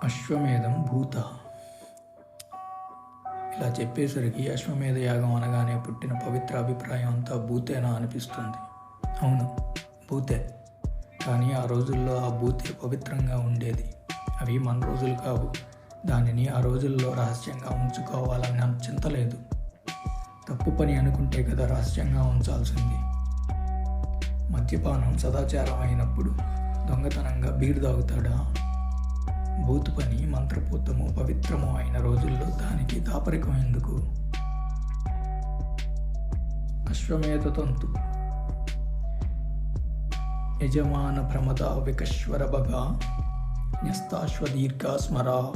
అశ్వమేధం భూత. ఇలా చెప్పేసరికి అశ్వమేధ యాగం అనగానే పుట్టిన పవిత్ర అభిప్రాయం అంతా భూతేనా అనిపిస్తుంది. అవును, భూతే. కానీ ఆ రోజుల్లో ఆ భూతే పవిత్రంగా ఉండేది. అవి మన రోజులు కావు. దానిని ఆ రోజుల్లో రహస్యంగా ఉంచుకోవాలని నాకు చింతలేదు. తప్పు పని అనుకుంటే కదా రహస్యంగా ఉంచాల్సింది. మద్యపానం సదాచారం అయినప్పుడు దొంగతనంగా బీరు తాగుతాడా? భూతు పని మంత్రపూతము పవిత్రము అయిన రోజుల్లో దానికి దాపరికం ఎందుకు? అశ్వమేధ తంతు. యజమాన ప్రమద వికశ్వర భగా న్యస్తాశ్వదీర్ఘ స్మరా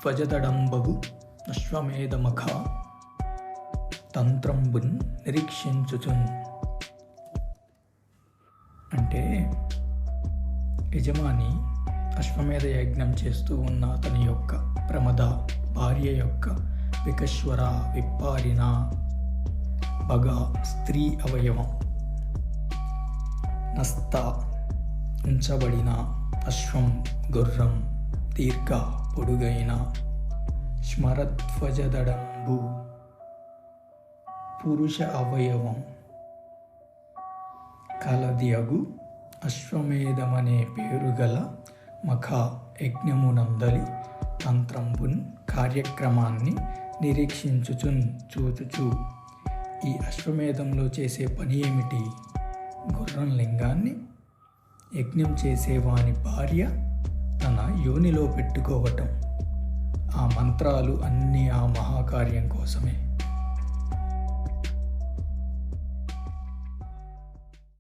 ధ్వజదడంబగు అశ్వమేధమఖ తంత్రంబున్ నిరీక్షించుచున్. అంటే యజమాని అశ్వమేధ యజ్ఞం చేస్తూ ఉన్న అతని యొక్క ప్రమద భార్య యొక్క వికశ్వర విప్పారిన భగ స్త్రీ అవయవం నస్త ఉంచబడిన అశ్వం గుర్రం దీర్ఘ పొడుగైన స్మరధ్వజదడంబు పురుష అవయవం కలదియగు అశ్వమేధమనే పేరు గల మఖ యజ్ఞమునందలి తంత్రంబున్ కార్యక్రమాన్ని నిరీక్షించుచున్ చూచుచు. ఈ అశ్వమేధంలో చేసే పని ఏమిటి? గుర్రం లింగాన్ని యజ్ఞం చేసేవాని భార్య తన యోనిలో పెట్టుకోవటం. ఆ మంత్రాలు అన్నీ ఆ మహాకార్యం కోసమే.